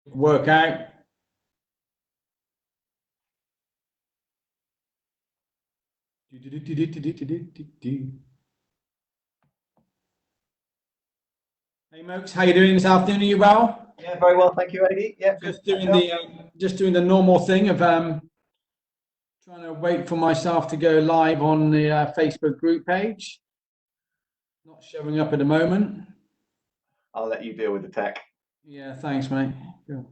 Workout. Hey, Mokes, how you doing this afternoon? Are you well? Yeah, very well, thank you, Eddie. Yeah, Just doing the normal thing of trying to wait for myself to go live on the Facebook group page. Not showing up at the moment. I'll let you deal with the tech. Yeah, thanks, mate. Cool.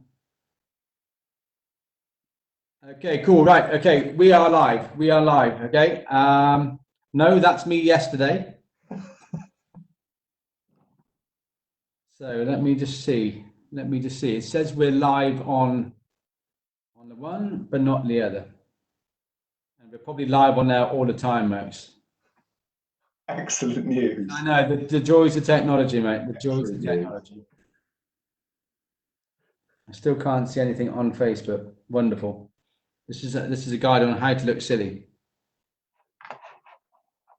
Okay, cool. Right. Okay, we are live. We are live. Okay. No, that's me yesterday. So let me just see. Let me just see. It says we're live on the one, but not the other. And we're probably live on there all the time, Max. Excellent news. I know the joys of technology, mate. The joys of technology. I still can't see anything on Facebook. Wonderful. This is a guide on how to look silly.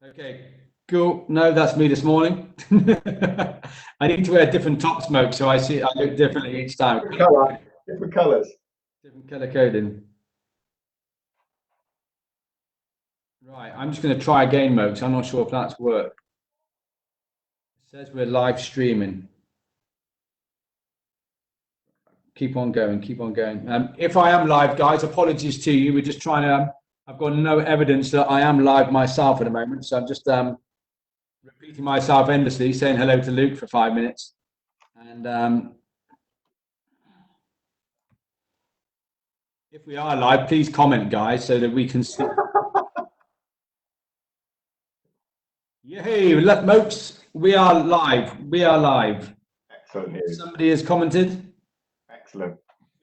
Okay, cool. No, that's me this morning. I need to wear different top smoke, so I look differently each time. Different colours. Different color coding. Right, I'm just going to try again, Mokes. I'm not sure if that's worked. It says we're live streaming. Keep on going, keep on going. If I am live, guys, apologies to you. We're just trying to, I've got no evidence that I am live myself at the moment. So I'm just repeating myself endlessly, saying hello to Luke for 5 minutes. And if we are live, please comment, guys, so that we can see. Yay, Mokes, we are live. We are live. Excellent news. Somebody has commented. Excellent.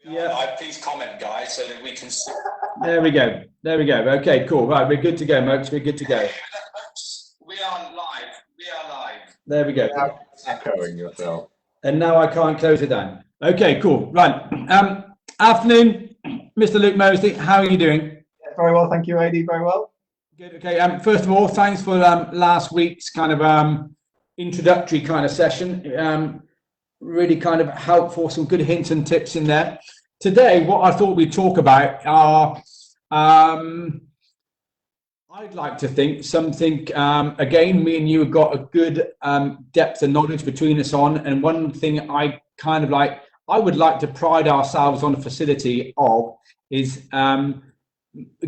Yeah, please comment, guys, so that we can see. There we go. There we go. Okay, cool. Right, we're good to go, Mokes. We're good to go. We are live. We are live. There we go. Echoing yourself. And now I can't close it down. Okay, cool. Right. Afternoon, Mr. Luke Moseley. How are you doing? Yeah, very well, thank you, Eddie. Very well. Good. Okay. First of all, thanks for last week's kind of introductory kind of session. Really kind of helpful, some good hints and tips in there. Today, what I thought we'd talk about are, I'd like to think something, again, me and you have got a good depth of knowledge between us on, and one thing I would like to pride ourselves on the facility of is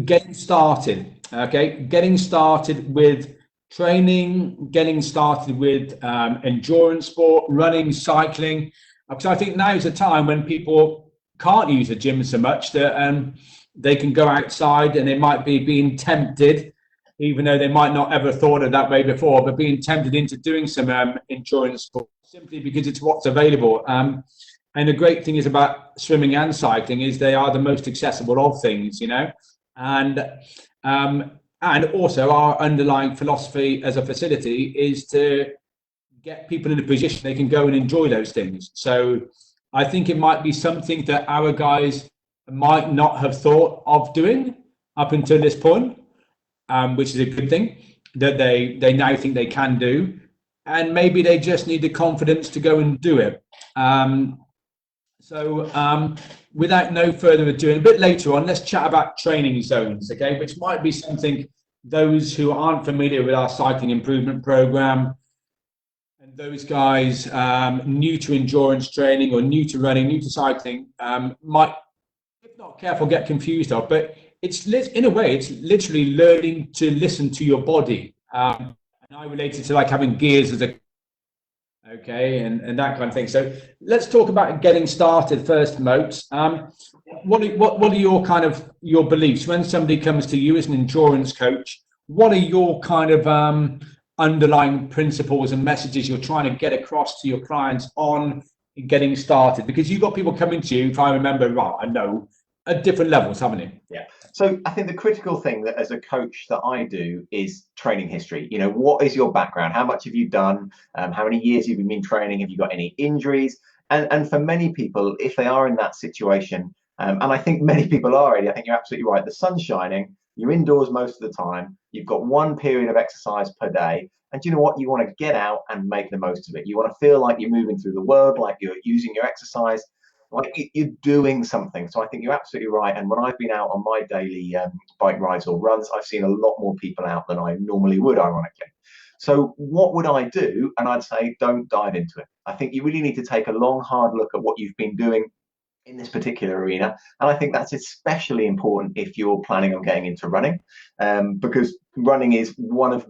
getting started, okay? Getting started with training, getting started with endurance sport, running, cycling, because I think now is a time when people can't use the gym so much that they can go outside and they might be being tempted, even though they might not ever thought of that way before, but being tempted into doing some endurance sport simply because it's what's available. And the great thing is about swimming and cycling is they are the most accessible of things, you know, and also our underlying philosophy as a facility is to get people in a position they can go and enjoy those things. So I think it might be something that our guys might not have thought of doing up until this point, which is a good thing, that they now think they can do. And maybe they just need the confidence to go and do it. Without no further ado, a bit later on, let's chat about training zones, okay, which might be something those who aren't familiar with our cycling improvement program and those guys new to endurance training or new to running, new to cycling, might, if not careful, get confused of. But it's in a way, it's literally learning to listen to your body. And I relate it to like having gears as a okay, and that kind of thing. So let's talk about getting started first, Mokes. What are your kind of your beliefs when somebody comes to you as an endurance coach? What are your kind of underlying principles and messages you're trying to get across to your clients on getting started? Because you've got people coming to you, if I remember right, I know, at different levels, haven't you? Yeah. So I think the critical thing that as a coach that I do is training history. You know, what is your background? How much have you done? How many years have you been training? Have you got any injuries? And for many people, if they are in that situation, and I think many people are already, I think you're absolutely right. The sun's shining, you're indoors most of the time, you've got one period of exercise per day. And do you know what? You want to get out and make the most of it. You want to feel like you're moving through the world, like you're using your exercise. like you're doing something. So I think you're absolutely right. And when I've been out on my daily bike rides or runs, I've seen a lot more people out than I normally would, ironically. So what would I do? And I'd say, don't dive into it. I think you really need to take a long, hard look at what you've been doing in this particular arena. And I think that's especially important if you're planning on getting into running, because running is has one of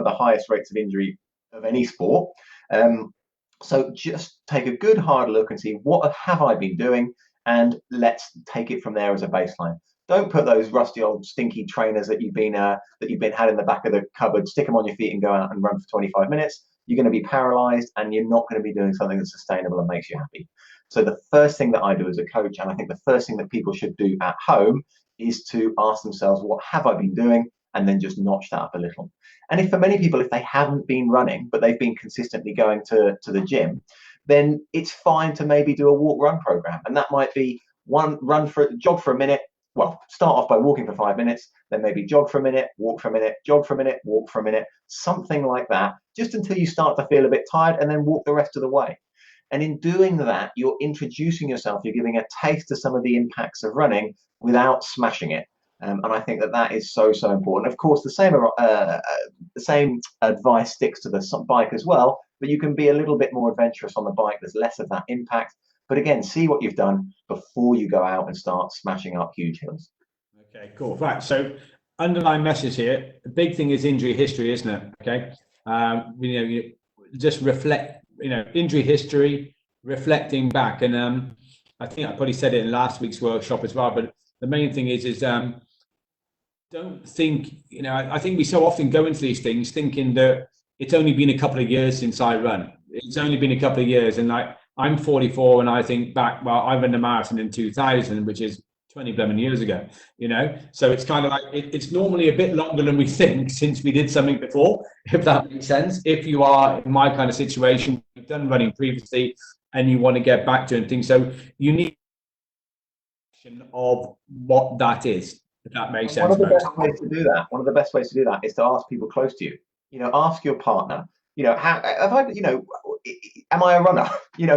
the highest rates of injury of any sport. So just take a good hard look and see what have I been doing, and let's take it from there as a baseline. Don't put those rusty old stinky trainers that you've been had in the back of the cupboard, stick them on your feet and go out and run for 25 minutes. You're going to be paralyzed and you're not going to be doing something that's sustainable and makes you happy. So the first thing that I do as a coach, and I think the first thing that people should do at home, is to ask themselves, what have I been doing? And then just notch that up a little. And if for many people, if they haven't been running, but they've been consistently going to the gym, then it's fine to maybe do a walk run program. And that might be jog for a minute. Well, start off by walking for 5 minutes, then maybe jog for a minute, walk for a minute, jog for a minute, walk for a minute, something like that, just until you start to feel a bit tired, and then walk the rest of the way. And in doing that, you're introducing yourself, you're giving a taste to some of the impacts of running without smashing it. And I think that is so, so important. Of course, the same advice sticks to the bike as well, but you can be a little bit more adventurous on the bike. There's less of that impact. But again, see what you've done before you go out and start smashing up huge hills. Okay, cool. Right. So underlying message here, the big thing is injury history, isn't it? Okay. You just reflect, injury history, reflecting back. And I think I probably said it in last week's workshop as well, but the main thing is don't think, I think we so often go into these things thinking that it's only been a couple of years since I run. It's only been a couple of years. And I'm 44 and I think back, well, I ran the marathon in 2000, which is 20 years ago, so it's kind of like it's normally a bit longer than we think since we did something before, if that makes sense. If you are in my kind of situation, you've done running previously and you want to get back to things, so you need of what that is, if that makes sense. One of the best ways to do that is to ask people close to you. Ask your partner, how have I, am I a runner?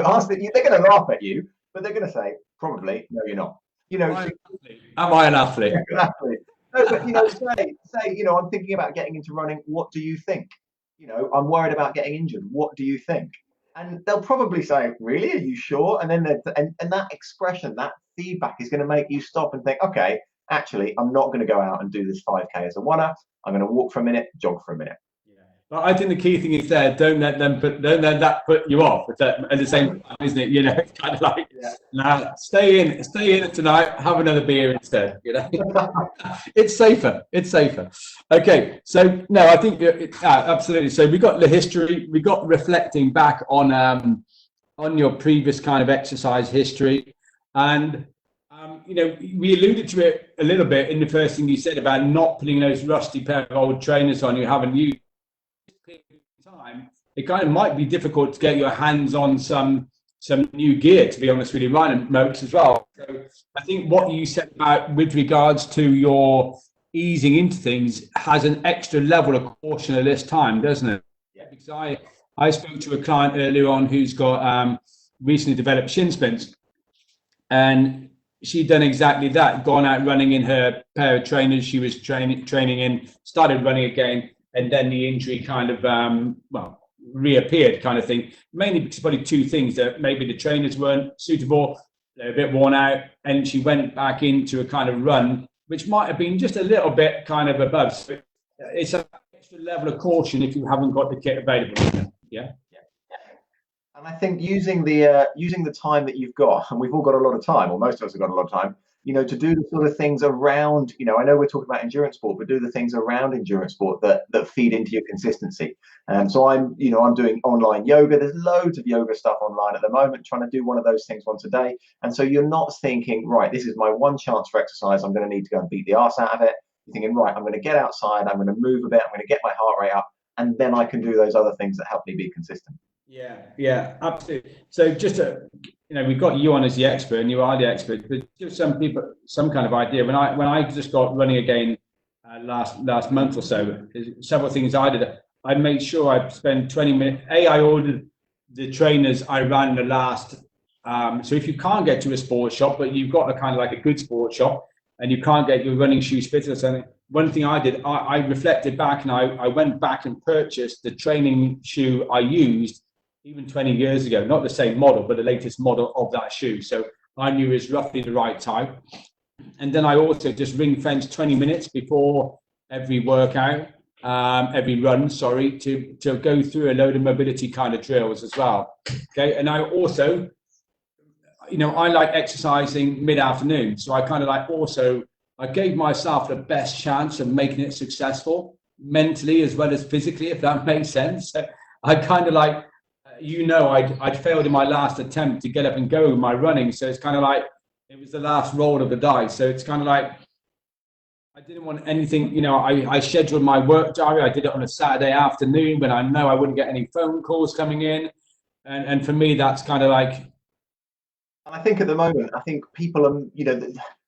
Ask them. They're going to laugh at you, but they're going to say probably no, you're not. Am I an athlete? Exactly. No, but say, I'm thinking about getting into running. What do you think? I'm worried about getting injured. What do you think? And they'll probably say, really? Are you sure? And then and that expression, that feedback is going to make you stop and think, okay, actually, I'm not going to go out and do this 5K as a runner. I'm going to walk for a minute, jog for a minute. But I think the key thing is there, don't let that put you off at the same time, isn't it? It's kind of like, nah, stay in tonight, have another beer instead, It's safer. Okay, so no, I think absolutely. So we got the history, we got reflecting back on your previous kind of exercise history, and we alluded to it a little bit in the first thing you said about not putting those rusty pair of old trainers on you haven't used. Time, it kind of might be difficult to get your hands on some new gear, to be honest with you, Ryan, and Mokes as well. So I think what you said about with regards to your easing into things has an extra level of caution at this time, doesn't it? Yeah. Because I spoke to a client earlier on who's got recently developed shin splints, and she'd done exactly that, gone out running in her pair of trainers she was training in, started running again, and then the injury kind of, reappeared kind of thing. Mainly because probably two things, that maybe the trainers weren't suitable, they're a bit worn out, and she went back into a kind of run, which might have been just a little bit kind of above. So it's an extra level of caution if you haven't got the kit available. Yeah. And I think using the time that you've got, and we've all got a lot of time, or most of us have got a lot of time, to do the sort of things around, I know we're talking about endurance sport, but do the things around endurance sport that feed into your consistency. So I'm doing online yoga. There's loads of yoga stuff online at the moment, trying to do one of those things once a day. And so you're not thinking, right, this is my one chance for exercise, I'm going to need to go and beat the arse out of it. You're thinking, right, I'm going to get outside, I'm going to move a bit, I'm going to get my heart rate up, and then I can do those other things that help me be consistent. Yeah, absolutely. So just we've got you on as the expert, and you are the expert, but give some people some kind of idea. When I just got running again last month or so, several things I did. I made sure I spent 20 minutes. I ordered the trainers I ran the last So if you can't get to a sports shop, but you've got a kind of like a good sports shop, and you can't get your running shoes fitted or something, one thing I did, I reflected back, and I went back and purchased the training shoe I used even 20 years ago. Not the same model, but the latest model of that shoe. So I knew it was roughly the right type. And then I also just ring fence 20 minutes before every workout, every run, sorry, to go through a load of mobility kind of drills as well. Okay. And I also, I like exercising mid-afternoon. So I kind of like I gave myself the best chance of making it successful mentally as well as physically, if that makes sense. So I kind of like, I'd failed in my last attempt to get up and go with my running. So it's kind of like, it was the last roll of the dice. So it's kind of like, I didn't want anything, I scheduled my work diary. I did it on a Saturday afternoon when I know I wouldn't get any phone calls coming in. And for me, that's kind of like, I think at the moment, I think people are,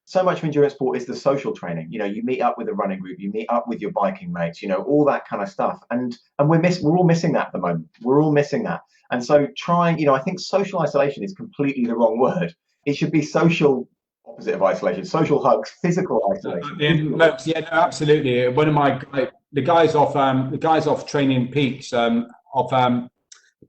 so much of endurance sport is the social training. You meet up with a running group, you meet up with your biking mates, all that kind of stuff. And we're all missing that at the moment. We're all missing that. And so I think social isolation is completely the wrong word. It should be social opposite of isolation, social hugs, physical isolation. Yeah, no, absolutely. One of the guys off Training Peaks, off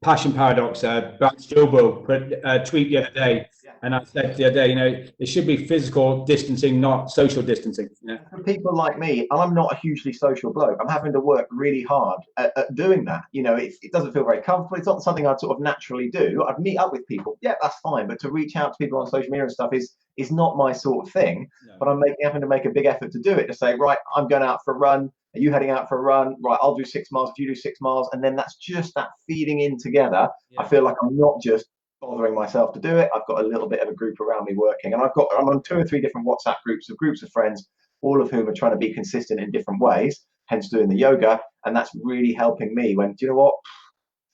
Passion Paradox, Brad Stilwell put a tweet the other day, and I said the other day, it should be physical distancing, not social distancing. For people like me, I'm not a hugely social bloke. I'm having to work really hard at doing that. It doesn't feel very comfortable. It's not something I'd sort of naturally do. I'd meet up with people. Yeah, that's fine. But to reach out to people on social media and stuff is not my sort of thing. No. But I'm having to make a big effort to do it, to say, right, I'm going out for a run. Are you heading out for a run? Right, I'll do 6 miles if you do 6 miles. And then that's just that feeding in together. Yeah. I feel like I'm not just bothering myself to do it. I've got a little bit of a group around me working, and I'm on 2 or 3 different WhatsApp groups of friends, all of whom are trying to be consistent in different ways, hence doing the yoga. And that's really helping me when, do you know what?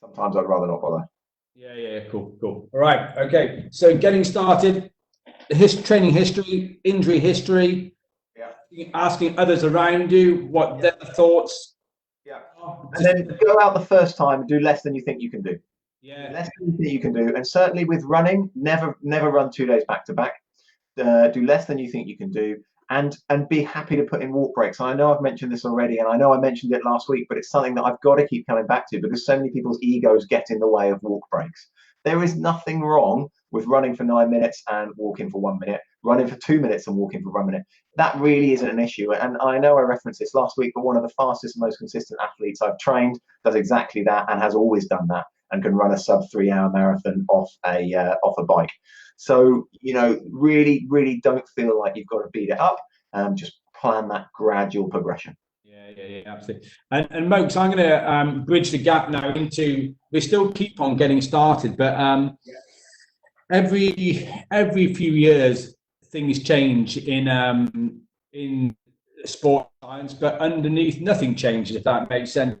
Sometimes I'd rather not bother. Yeah, cool. All right, okay. So getting started, training history, injury history, asking others around you what their thoughts. Yeah. And then go out the first time and do less than you think you can do. Yeah. Less than you think you can do. And certainly with running, never run 2 days back to back. Do less than you think you can do, and be happy to put in walk breaks. And I know I've mentioned this already, and I know I mentioned it last week, but it's something that I've got to keep coming back to because so many people's egos get in the way of walk breaks. There is nothing wrong with running for 9 minutes and walking for 1 minute, running for 2 minutes and walking for 1 minute. That really isn't an issue. And I know I referenced this last week, but one of the fastest and most consistent athletes I've trained does exactly that and has always done that, and can run a sub 3 hour marathon off a bike. So, really, really don't feel like you've got to beat it up. Just plan that gradual progression. Yeah, absolutely. And Mokes, I'm going to bridge the gap now into, we still keep on getting started, but every few years things change in sport science, but underneath nothing changes, if that makes sense.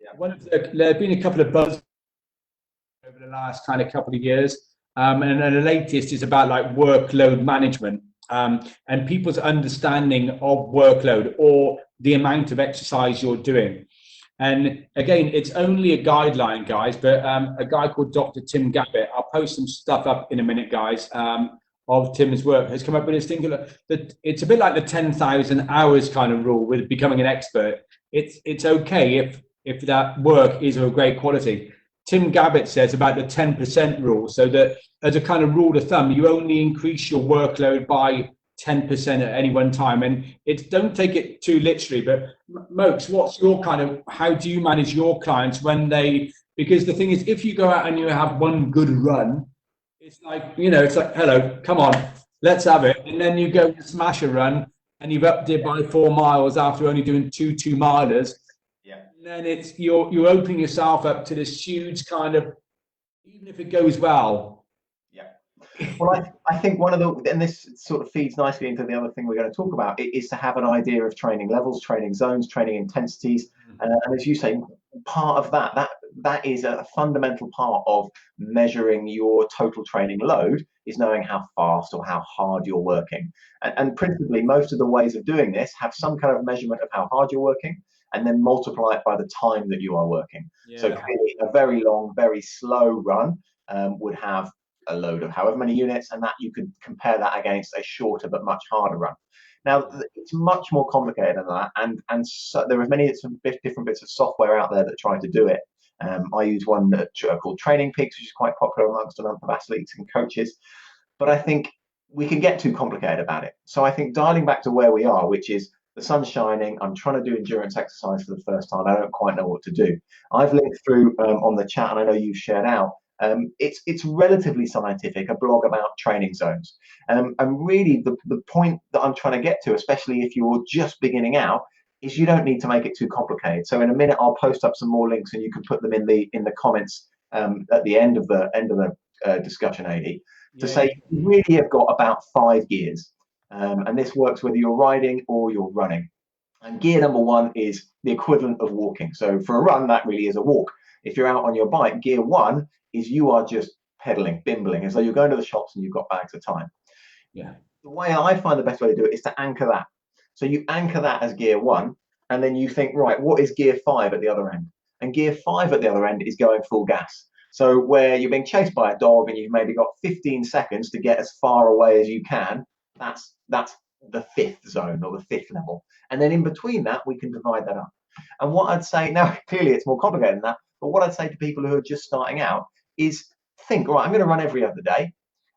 Yeah. There have been a couple of buzz over the last kind of couple of years. And the latest is about like workload management and people's understanding of workload or the amount of exercise you're doing. And again, it's only a guideline, guys, but a guy called Dr. Tim Gabbett, I'll post some stuff up in a minute, guys, of Tim's work, has come up with this thing that it's a bit like the 10,000 hours kind of rule with becoming an expert. It's okay if that work is of great quality. Tim Gabbett says about the 10% rule, so that as a kind of rule of thumb, you only increase your workload by 10% at any one time. And don't take it too literally, but Mokes, what's your how do you manage your clients because the thing is, if you go out and you have one good run, it's like, hello, come on, let's have it. And then you go and smash a run and you've upped it by 4 miles after only doing 2 2-milers. Then it's you're opening yourself up to this huge kind of, even if it goes well. Yeah. Well, I think and this sort of feeds nicely into the other thing we're going to talk about, is to have an idea of training levels, training zones, training intensities. And as you say, part of that is a fundamental part of measuring your total training load, is knowing how fast or how hard you're working. And principally, most of the ways of doing this have some kind of measurement of how hard you're working, and then multiply it by the time that you are working. Yeah. So clearly a very long, very slow run would have a load of however many units, and that you could compare that against a shorter but much harder run. Now, it's much more complicated than that, and so there are many different bits of software out there that try to do it. I use one called Training Peaks, which is quite popular amongst a number of athletes and coaches. But I think we can get too complicated about it. So I think dialing back to where we are, which is the sun's shining, I'm trying to do endurance exercise for the first time, I don't quite know what to do. I've linked through on the chat, and I know you've shared out, it's relatively scientific, a blog about training zones. And really the point that I'm trying to get to, especially if you're just beginning out, is you don't need to make it too complicated. So in a minute, I'll post up some more links, and you can put them in the comments at the end of the discussion, AD, to say you really have got about 5 gears. And this works whether you're riding or you're running. And gear number 1 is the equivalent of walking. So for a run, that really is a walk. If you're out on your bike, gear 1 is you are just pedaling, bimbling, as though you're going to the shops and you've got bags of time. Yeah. The way I find the best way to do it is to anchor that. So you anchor that as gear 1, and then you think, right, what is gear 5 at the other end? And gear 5 at the other end is going full gas. So where you're being chased by a dog and you've maybe got 15 seconds to get as far away as you can, that's the 5th zone, or the 5th level. And then in between that, we can divide that up. And what I'd say, now clearly it's more complicated than that, but what I'd say to people who are just starting out is think, right, I'm going to run every other day.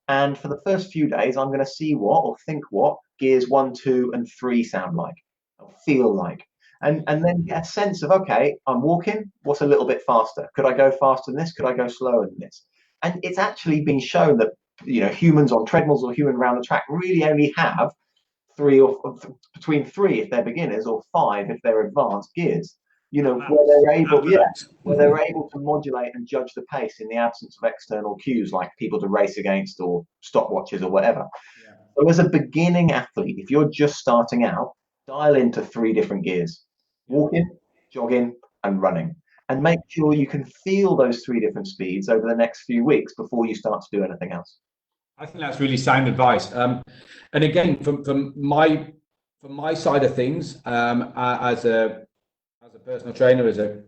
And for the first few days, I'm going to see what, or think what, gears 1, 2, and 3 sound like, or feel like. And then get a sense of, okay, I'm walking, what's a little bit faster? Could I go faster than this? Could I go slower than this? And it's actually been shown that, you know, humans on treadmills or humans around the track really only have 3 or between 3 if they're beginners, or 5 if they're advanced gears. You know, where they're able to modulate and judge the pace in the absence of external cues like people to race against or stopwatches or whatever. Yeah. So as a beginning athlete, if you're just starting out, dial into 3 different gears: walking, jogging, and running. And make sure you can feel those 3 different speeds over the next few weeks before you start to do anything else. I think that's really sound advice. And again, from my side of things, as a personal trainer, as a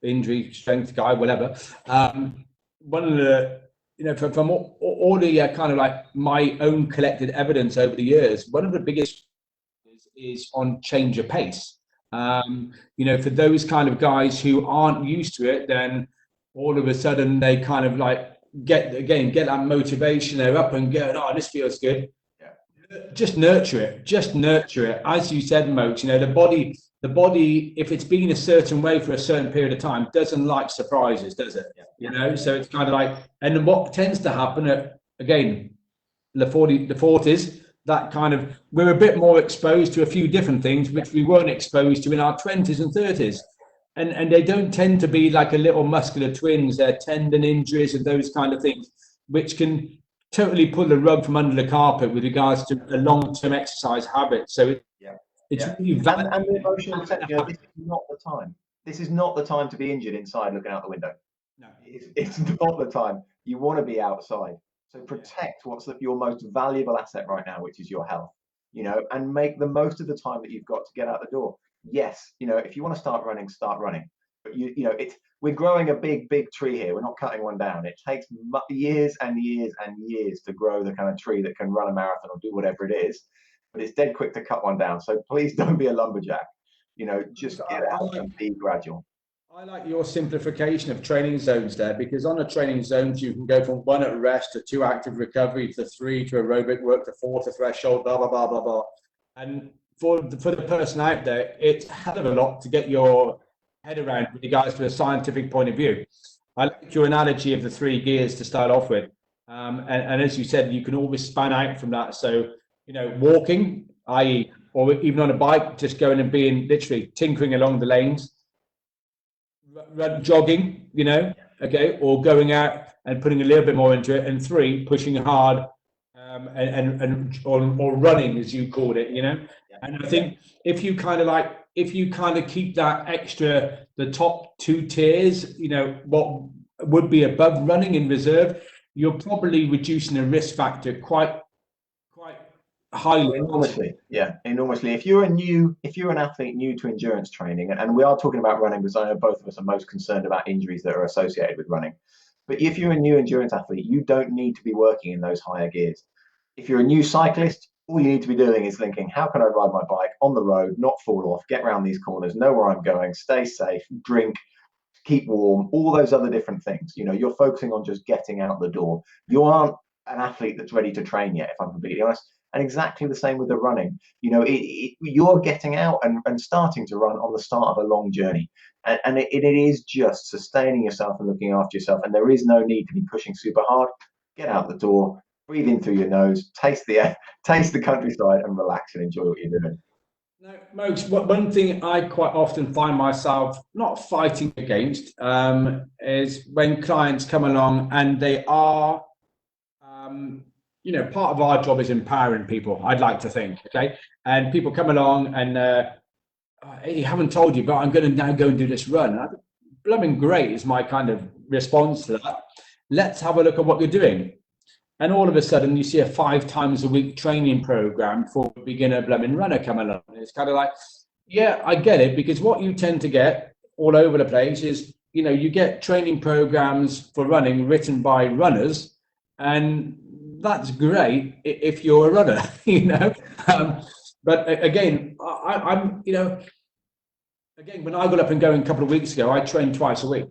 injury strength guy, whatever, one of the, you know, from all the kind of like my own collected evidence over the years, one of the biggest is on change of pace. You know, for those kind of guys who aren't used to it, then all of a sudden they kind of like get that motivation. They're up and going, oh, this feels good. Yeah. Just nurture it. As you said, Mokes, you know, the body, if it's been a certain way for a certain period of time, doesn't like surprises, does it? Yeah. You know, so it's kind of like, and what tends to happen at, again, the 40s, that kind of, we're a bit more exposed to a few different things which we weren't exposed to in our 20s and 30s. And they don't tend to be like a little muscular twins. They're tendon injuries and those kind of things, which can totally pull the rug from under the carpet with regards to a long-term exercise habit. So it's really valid. And the emotional sense, you know, this is not the time. This is not the time to be injured inside looking out the window. No, it's not the time. You want to be outside. So protect what's your most valuable asset right now, which is your health, you know, and make the most of the time that you've got to get out the door. Yes, you know, if you want to start running, start running. But you know, we're growing a big tree here. We're not cutting one down. It takes years and years and years to grow the kind of tree that can run a marathon or do whatever it is. But it's dead quick to cut one down. So please don't be a lumberjack. You know, just get out and be gradual. I like your simplification of training zones there, because on a training zones, you can go from 1 at rest to 2 active recovery to 3 to aerobic work to 4 to threshold, blah, blah, blah, blah, blah. And for the person out there, it's a hell of a lot to get your head around with regards to a scientific point of view. I like your analogy of the 3 gears to start off with. And as you said, you can always span out from that. So, you know, walking, i.e., or even on a bike, just going and being literally tinkering along the lanes. Jogging, you know, okay, or going out and putting a little bit more into it, and 3, pushing hard, or running, as you called it, you know. And I think if you kind of keep that extra, the top 2 tiers, you know, what would be above running in reserve, you're probably reducing the risk factor quite highly. Enormously, yeah, enormously. If you're an athlete new to endurance training, and we are talking about running because I know both of us are most concerned about injuries that are associated with running, But if you're a new endurance athlete, you don't need to be working in those higher gears. If you're a new cyclist, all you need to be doing is thinking, how can I ride my bike on the road, not fall off, get around these corners, know where I'm going, stay safe, drink, keep warm, all those other different things. You're focusing on just getting out the door. You aren't an athlete that's ready to train yet, if I'm completely honest. And exactly the same with the running. You're getting out and starting to run on the start of a long journey. And it is just sustaining yourself and looking after yourself. And there is no need to be pushing super hard. Get out the door, breathe in through your nose, taste the air, taste the countryside, and relax and enjoy what you're doing. No, Mokes, one thing I quite often find myself not fighting against is when clients come along and they are, part of our job is empowering people, I'd like to think, okay? And people come along and, hey, I haven't told you, but I'm going to now go and do this run. Blooming great is my kind of response to that. Let's have a look at what you're doing. And all of a sudden, you see a 5 times a week training program for a beginner blooming runner come along. And it's kind of like, yeah, I get it, because what you tend to get all over the place is, you get training programs for running written by runners, and that's great if you're a runner, But again, I'm, again, when I got up and going a couple of weeks ago, I trained twice a week.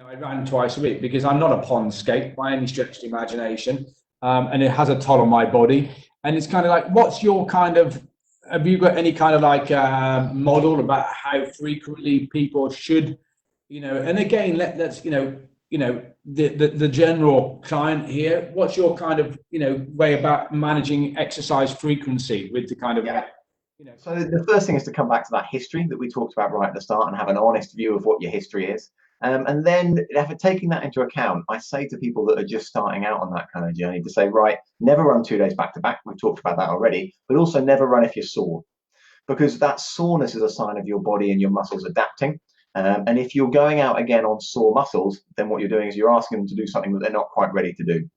I ran twice a week because I'm not a pond skate by any stretch of the imagination. And it has a toll on my body. And it's kind of like, what's your kind of, have you got any kind of like model about how frequently people should, and again, let's, the general client here, what's your kind of, way about managing exercise frequency with the kind of, So the first thing is to come back to that history that we talked about right at the start and have an honest view of what your history is. And then after taking that into account, I say to people that are just starting out on that kind of journey to say, right, never run 2 days back to back. We've talked about that already, but also never run if you're sore, because that soreness is a sign of your body and your muscles adapting. And if you're going out again on sore muscles, then what you're doing is you're asking them to do something that they're not quite ready to do.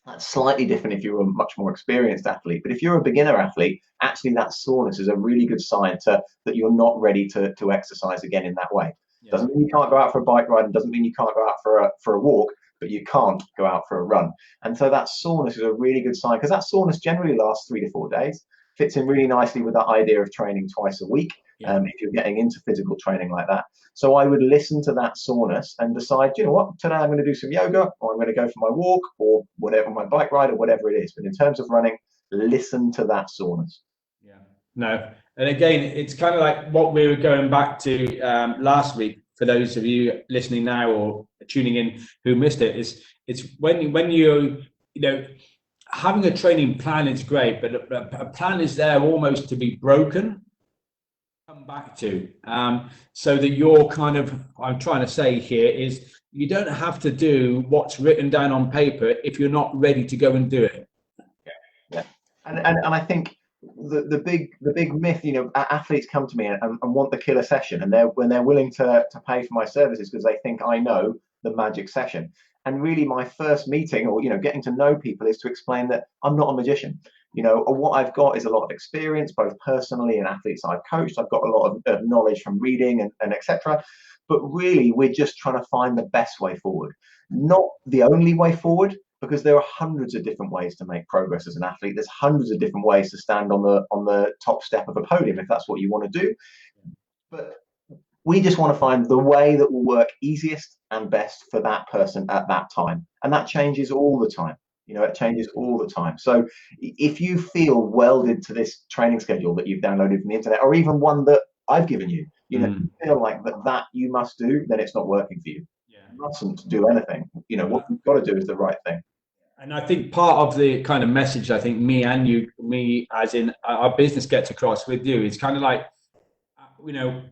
That's slightly different if you're a much more experienced athlete. But if you're a beginner athlete, actually that soreness is a really good sign that you're not ready to exercise again in that way. Yeah. Doesn't mean you can't go out for a bike ride, and doesn't mean you can't go out for a walk, but you can't go out for a run. And so that soreness is a really good sign, because that soreness generally lasts 3 to 4 days. Fits in really nicely with that idea of training twice a week. Yeah. If you're getting into physical training like that. So I would listen to that soreness and decide, you know what, today I'm going to do some yoga, or I'm going to go for my walk, or whatever, my bike ride, or whatever it is. But in terms of running, listen to that soreness. Yeah, no. And again, it's kind of like what we were going back to last week, for those of you listening now or tuning in who missed it, it's when you having a training plan is great, but a plan is there almost to be broken, come back to, so that you're kind of, I'm trying to say here is, you don't have to do what's written down on paper if you're not ready to go and do it. Yeah. And I think the big myth, athletes come to me and want the killer session, and when they're willing to pay for my services because they think I know the magic session. And really, my first meeting, or getting to know people, is to explain that I'm not a magician. What I've got is a lot of experience, both personally and athletes I've coached. I've got a lot of knowledge from reading and etc. But really, we're just trying to find the best way forward, not the only way forward, because there are hundreds of different ways to make progress as an athlete. There's hundreds of different ways to stand on the top step of a podium, if that's what you want to do. But we just want to find the way that will work easiest and best for that person at that time. And that changes all the time. It changes all the time. So if you feel welded to this training schedule that you've downloaded from the internet, or even one that I've given you, you feel like that you must do, then it's not working for you. Yeah. You mustn't do anything. What you've got to do is the right thing. And I think part of the kind of message, I think me as in our business gets across with you, it's kind of like,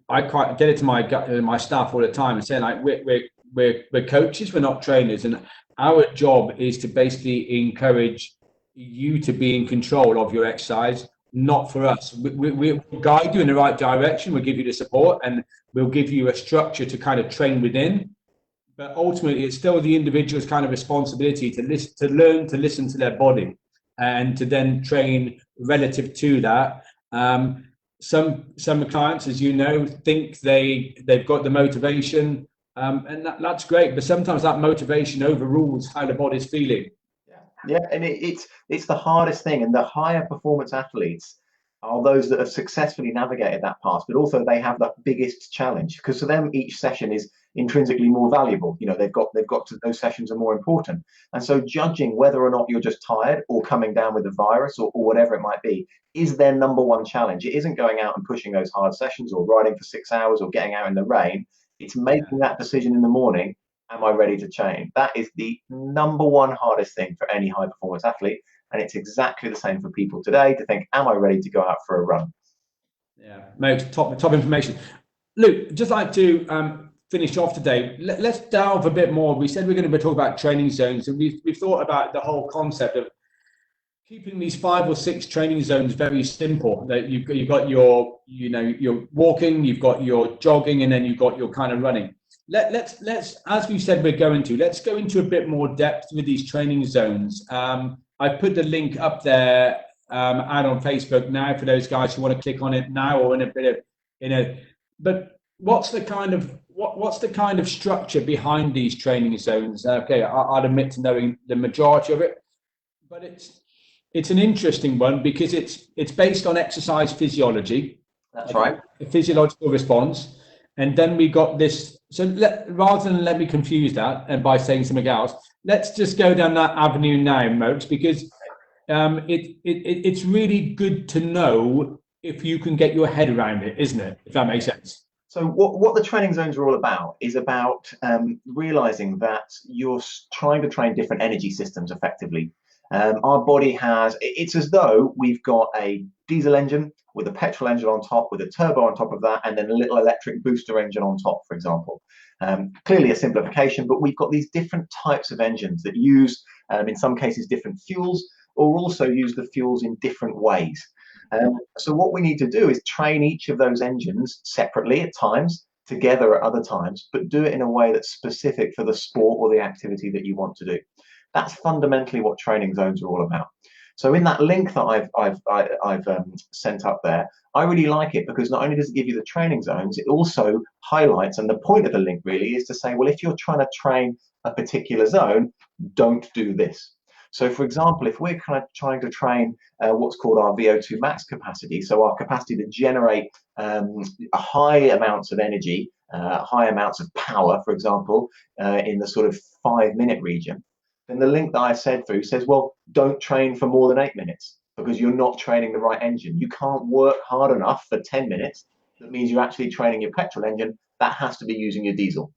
I quite get it to my staff all the time and say, like, we're coaches, we're not trainers, and our job is to basically encourage you to be in control of your exercise, not for us. We'll guide you in the right direction, we'll give you the support, and we'll give you a structure to kind of train within. But ultimately, it's still the individual's kind of responsibility to learn to listen to their body and to then train relative to that. Some clients, as you know, think they've got the motivation And that's great. But sometimes that motivation overrules how the body's feeling. Yeah, and it's the hardest thing, and the higher performance athletes are those that have successfully navigated that path, but also they have the biggest challenge because for them each session is intrinsically more valuable. You know, they've got to, those sessions are more important, and so judging whether or not you're just tired or coming down with a virus or whatever it might be is their number one challenge. It isn't going out and pushing those hard sessions or riding for 6 hours or getting out in the rain. It's making that decision in the morning. Am I ready to train? That is the number one hardest thing for any high performance athlete. And it's exactly the same for people today to think, am I ready to go out for a run? Yeah, mate, top information. Luke, just like to finish off today, let's delve a bit more. We said we're going to be talking about training zones, and we've thought about the whole concept of keeping these 5 or 6 training zones very simple. That you've got your, you know, your walking, you've got your jogging, and then you've got your kind of running. Let's as we said we're going to, let's go into a bit more depth with these training zones. I put the link up there out on Facebook now for those guys who want to click on it now or in a bit of but what's the kind of structure behind these training zones? Okay, I'll admit to knowing the majority of it, but it's an interesting one because it's based on exercise physiology. That's right. A physiological response. And then we got this. So rather than let me confuse that and by saying something else, let's just go down that avenue now, Mokes, because it's really good to know if you can get your head around it, isn't it? If that makes sense. So what the training zones are all about is about realizing that you're trying to train different energy systems effectively. Our body it's as though we've got a diesel engine with a petrol engine on top, with a turbo on top of that, and then a little electric booster engine on top, for example. Clearly a simplification, but we've got these different types of engines that use, in some cases, different fuels, or also use the fuels in different ways. So what we need to do is train each of those engines separately at times, together at other times, but do it in a way that's specific for the sport or the activity that you want to do. That's fundamentally what training zones are all about. So in that link that I've sent up there, I really like it because not only does it give you the training zones, it also highlights, and the point of the link really is to say, well, if you're trying to train a particular zone, don't do this. So for example, if we're kind of trying to train what's called our VO2 max capacity, so our capacity to generate high amounts of energy, high amounts of power, for example, in the sort of 5-minute region, then the link that I said through says, well, don't train for more than 8 minutes because you're not training the right engine. You can't work hard enough for 10 minutes. That means you're actually training your petrol engine. That has to be using your diesel.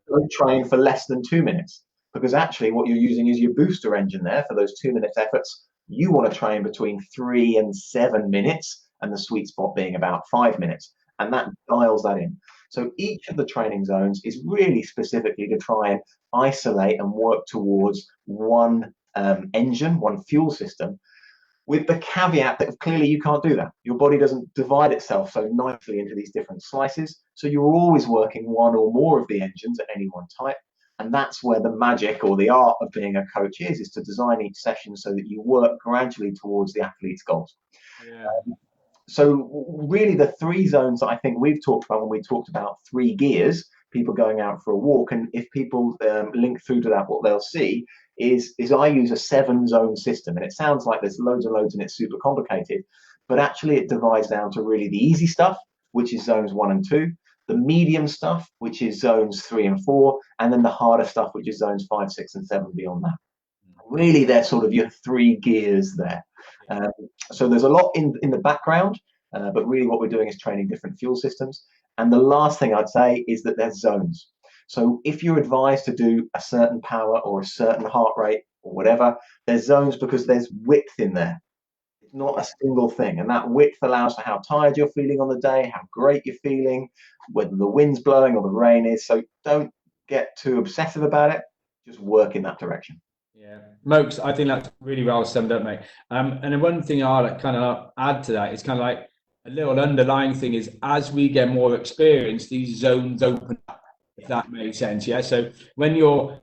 Don't train for less than 2 minutes because actually what you're using is your booster engine there for those 2-minute efforts. You want to train between 3 and 7 minutes, and the sweet spot being about 5 minutes. And that dials that in. So each of the training zones is really specifically to try and isolate and work towards one engine, one fuel system, with the caveat that clearly you can't do that. Your body doesn't divide itself so nicely into these different slices. So you're always working one or more of the engines at any one time. And that's where the magic or the art of being a coach is to design each session so that you work gradually towards the athlete's goals. Yeah. So really the 3 zones that I think we've talked about when we talked about 3 gears, people going out for a walk, and if people link through to that, what they'll see is I use a 7-zone system, and it sounds like there's loads and loads and it's super complicated, but actually it divides down to really the easy stuff, which is zones 1 and 2, the medium stuff, which is zones 3 and 4, and then the harder stuff, which is zones 5, 6, and 7 beyond that. Really, they're sort of your 3 gears there. So there's a lot in the background, but really what we're doing is training different fuel systems. And the last thing I'd say is that there's zones. So if you're advised to do a certain power or a certain heart rate or whatever, there's zones because there's width in there. It's not a single thing. And that width allows for how tired you're feeling on the day, how great you're feeling, whether the wind's blowing or the rain is. So don't get too obsessive about it. Just work in that direction. Yeah, Mokes, I think that's really well summed up, mate. And then one thing I'll kind of add to that is kind of like a little underlying thing is as we get more experience, these zones open up, if that makes sense. Yeah. So when you're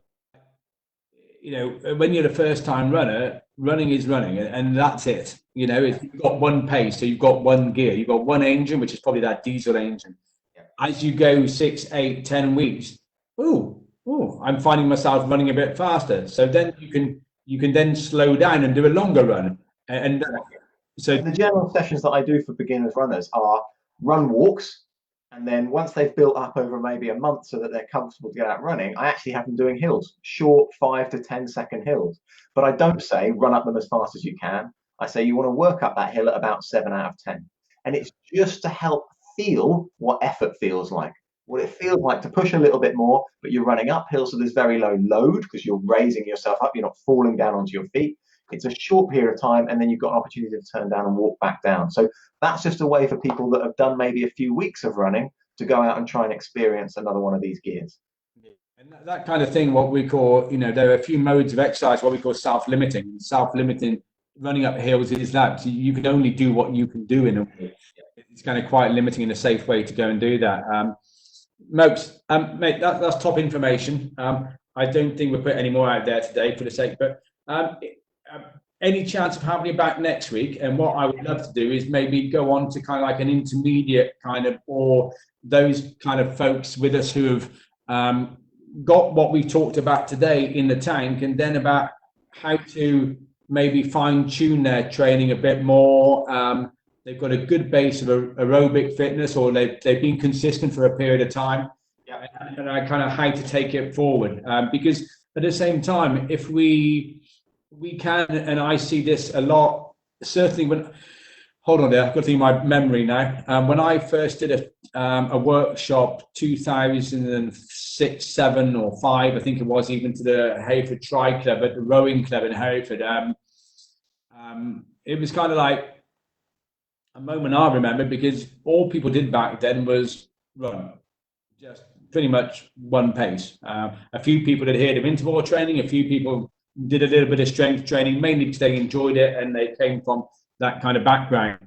the first time runner, running is running, and that's it. You know, you've got one pace, so you've got one gear, you've got one engine, which is probably that diesel engine. As you go 6, 8, 10 weeks, oh, I'm finding myself running a bit faster. So then you can then slow down and do a longer run. And so And the general sessions that I do for beginners runners are run walks. And then once they've built up over maybe a month so that they're comfortable to get out running, I actually have them doing hills, short 5 to 10 second hills. But I don't say run up them as fast as you can. I say you want to work up that hill at about 7 out of 10. And it's just to help feel what effort feels like, what it feels like to push a little bit more, but you're running uphill. So there's very low load because you're raising yourself up. You're not falling down onto your feet. It's a short period of time, and then you've got an opportunity to turn down and walk back down. So that's just a way for people that have done maybe a few weeks of running to go out and try and experience another one of these gears. and that kind of thing, what we call, there are a few modes of exercise, what we call self-limiting. Self-limiting running up hills is that. So you can only do what you can do in a way. It's kind of quite limiting in a safe way to go and do that. Mopes, mate, that's top information. I don't think we'll put any more out there today for the sake, but any chance of having you back next week? And what I would love to do is maybe go on to kind of like an intermediate kind of, or those kind of folks with us who have got what we've talked about today in the tank, and then about how to maybe fine tune their training a bit more. They've got a good base of aerobic fitness, or they've been consistent for a period of time. Yeah. And I kind of how to take it forward, because at the same time, if we can, and I see this a lot, certainly when, hold on there, I've got to think my memory now. When I first did a workshop 2006, 7 or 5, I think it was, even to the Hereford Tri Club at the rowing club in Hereford. It was kind of like a moment I remember, because all people did back then was run, just pretty much one pace. A few people adhered to interval training, a few people did a little bit of strength training, mainly because they enjoyed it and they came from that kind of background.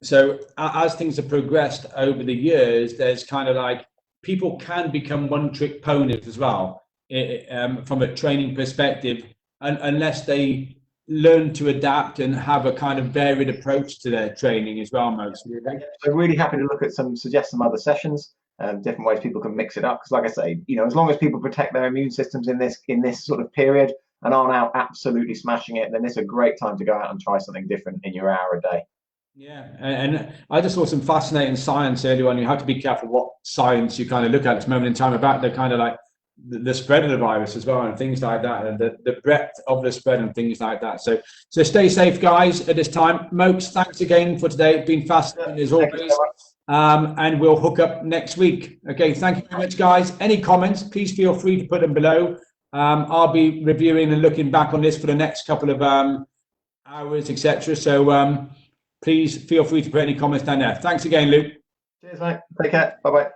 So as things have progressed over the years, there's kind of like people can become one-trick ponies as well, from a training perspective, unless they learn to adapt and have a kind of varied approach to their training as well, mostly. So really happy to suggest some other sessions, different ways people can mix it up. Because like I say, as long as people protect their immune systems in this sort of period and are now absolutely smashing it, then it's a great time to go out and try something different in your hour a day. Yeah, and I just saw some fascinating science earlier on. You have to be careful what science you kind of look at this moment in time about the kind of like the spread of the virus as well, and things like that, and the breadth of the spread and things like that. So stay safe, guys, at this time. Mopes, thanks again for today. It's been fascinating as always. And we'll hook up next week. Okay, thank you very much, guys. Any comments, please feel free to put them below. I'll be reviewing and looking back on this for the next couple of hours, etc. So please feel free to put any comments down there. Thanks again, Luke. Cheers, mate. Take care. Bye-bye.